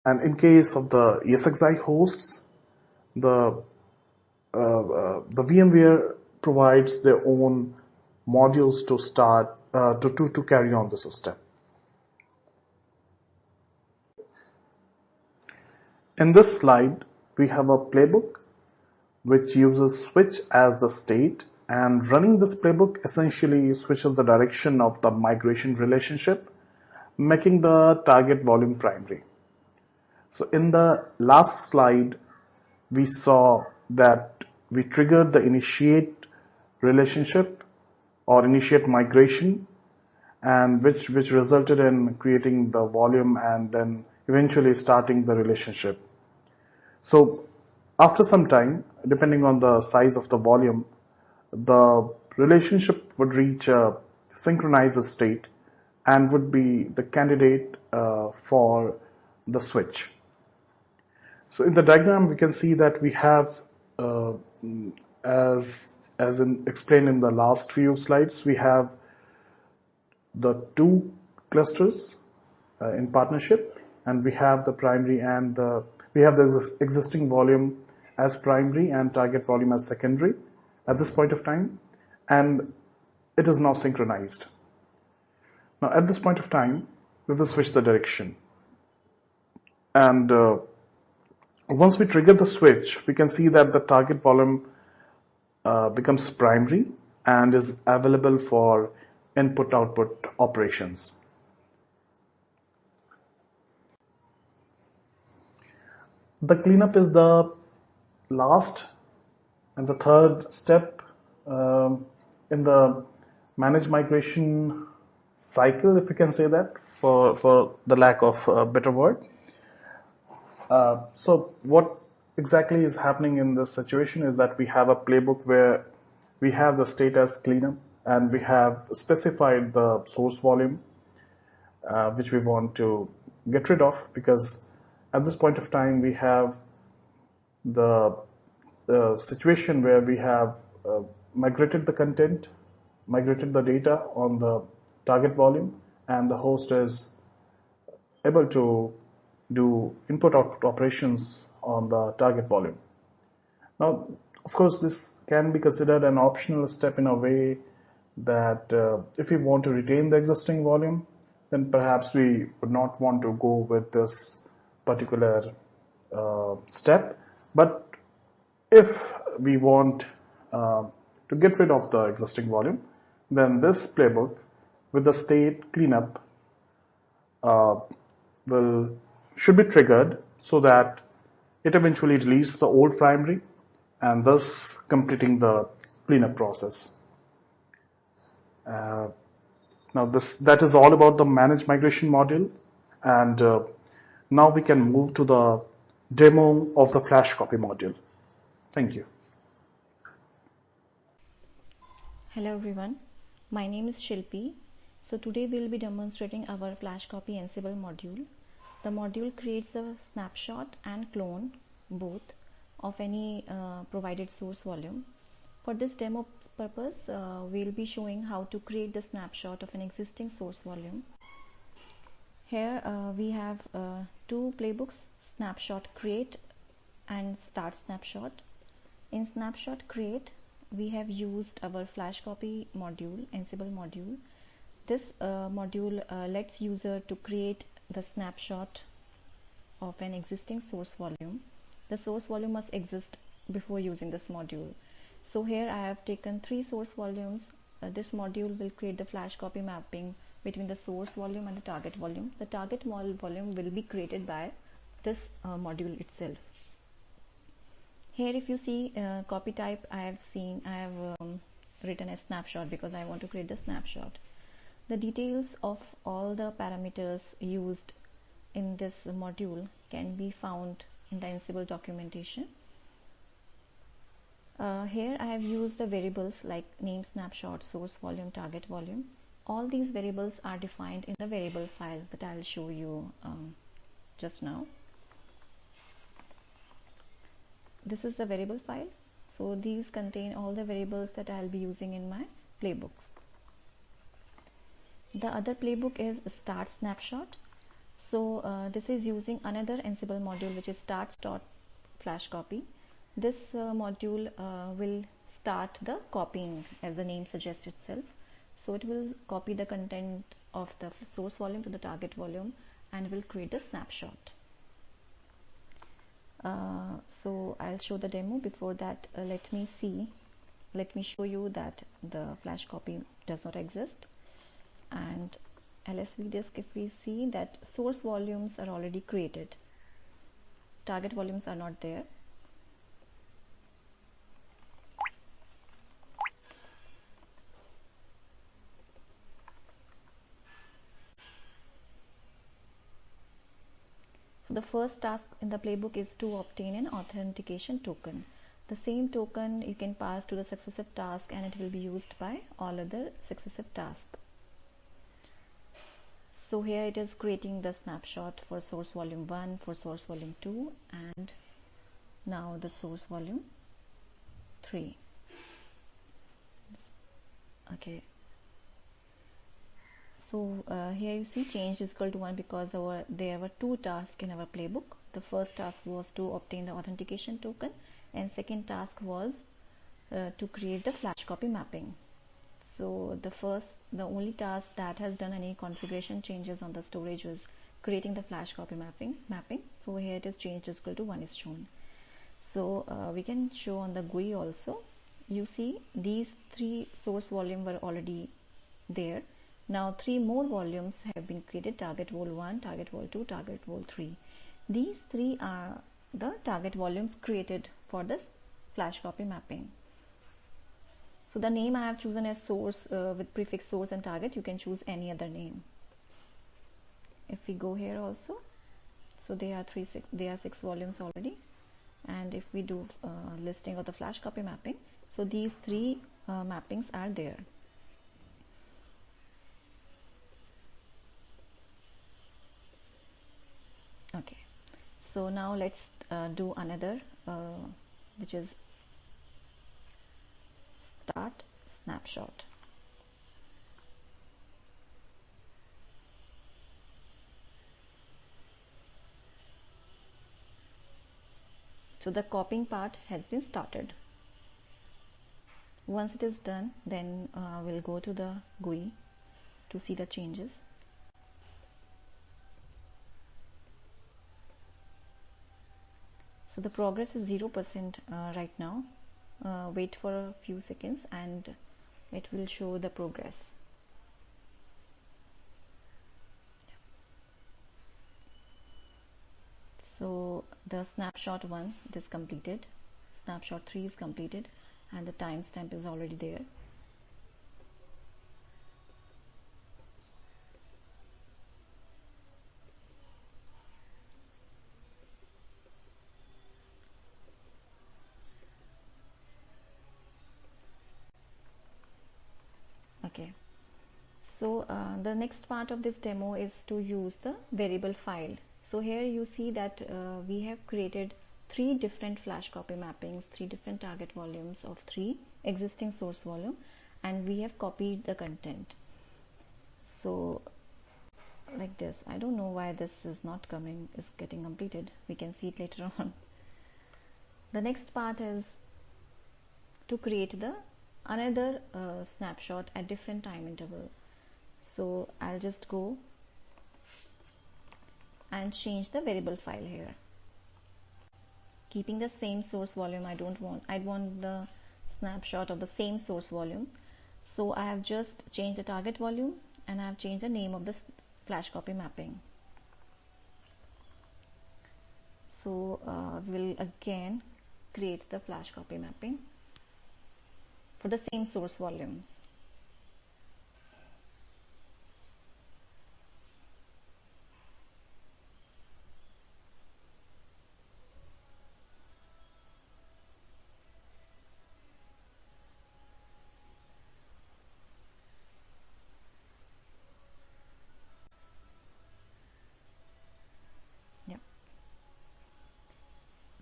And in case of the ESXi hosts, the the VMware provides their own modules to start to carry on the system. In this slide, we have a playbook which uses switch as the state, and running this playbook essentially switches the direction of the migration relationship, making the target volume primary. So in the last slide, we saw that we triggered the initiate relationship or initiate migration, and which resulted in creating the volume and then eventually starting the relationship. So after some time, depending on the size of the volume, the relationship would reach a synchronized state and would be the candidate for the switch. So in the diagram, we can see that we have, as explained in the last few slides, we have the two clusters in partnership, and we have the primary and we have the existing volume as primary and target volume as secondary at this point of time, and it is now synchronized. Now at this point of time, we will switch the direction, and once we trigger the switch, we can see that the target volume becomes primary and is available for input-output operations. The cleanup is the last and the third step in the managed migration cycle, if you can say that, for the lack of a better word. So what exactly is happening in this situation is that we have a playbook where we have the state as cleanup, and we have specified the source volume which we want to get rid of, because at this point of time we have the situation where we have migrated the content, migrated the data on the target volume, and the host is able to do input-output operations on the target volume. Now, of course, this can be considered an optional step in a way that if we want to retain the existing volume, then perhaps we would not want to go with this particular step. But if we want to get rid of the existing volume, then this playbook with the state cleanup should be triggered so that it eventually deletes the old primary, and thus completing the cleanup process. Now that is all about the managed migration module, and now we can move to the demo of the flash copy module. Thank you. Hello everyone, my name is Shilpi. So today we will be demonstrating our flash copy Ansible module. The module creates a snapshot and clone both of any provided source volume. For this demo purpose, we'll be showing how to create the snapshot of an existing source volume. Here we have two playbooks, snapshot create and start snapshot. In snapshot create, we have used our flash copy module, Ansible module. This module lets user to create the snapshot of an existing source volume. The source volume must exist before using this module. So here I have taken 3 source volumes. This module will create the flash copy mapping between the source volume and the target volume. The target volume will be created by this module itself. Here if you see copy type, I have written a snapshot because I want to create the snapshot. The details of all the parameters used in this module can be found in the Ansible documentation. Here I have used the variables like name snapshot, source volume, target volume. All these variables are defined in the variable file that I will show you just now. This is the variable file. So these contain all the variables that I will be using in my playbooks. The other playbook is start snapshot. So this is using another Ansible module, which is starts.flashcopy. This module will start the copying, as the name suggests itself. So it will copy the content of the source volume to the target volume and will create the snapshot. So I'll show the demo. Before that, let me show you that the flash copy does not exist, and LSV disk, if we see that source volumes are already created, target volumes are not there. So the first task in the playbook is to obtain an authentication token. The same token you can pass to the successive task, and it will be used by all other successive tasks. So here it is creating the snapshot for source volume 1, for source volume 2, and now the source volume 3. Okay. So here you see change is equal to 1 because there were two tasks in our playbook. The first task was to obtain the authentication token, and second task was to create the flash copy mapping. So the only task that has done any configuration changes on the storage was creating the flash copy mapping. So here it is change is equal to 1 is shown. So we can show on the GUI also. You see these three source volume were already there. Now 3 more volumes have been created: target vol 1, target vol 2, target vol 3. These 3 are the target volumes created for this flash copy mapping. So the name I have chosen as source with prefix source and target. You can choose any other name. If we go here also, so there are 6 volumes already. And if we do listing of the flash copy mapping, so these 3 mappings are there. Okay, so now let's do another which is start snapshot. So the copying part has been started. Once it is done, then we'll go to the GUI to see the changes. So the progress is 0% right now. Wait for a few seconds and it will show the progress. So the snapshot 1 it is completed, snapshot 3 is completed, and the timestamp is already there. Okay, so the next part of this demo is to use the variable file. So here you see that we have created 3 different flash copy mappings, 3 different target volumes of 3 existing source volume, and we have copied the content. So like this, I don't know why this is not getting completed. We can see it later on. The next part is to create the another snapshot at different time interval. So I'll just go and change the variable file here, keeping the same source volume. I want the snapshot of the same source volume. So I have just changed the target volume and I have changed the name of the flash copy mapping. So we'll again create the flash copy mapping for the same source volumes. Yep.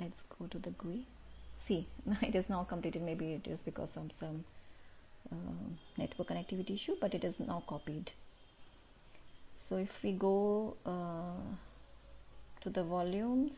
Let's go to the GUI. See, it is now completed. Maybe it is because of some network connectivity issue, but it is now copied. So if we go to the volumes,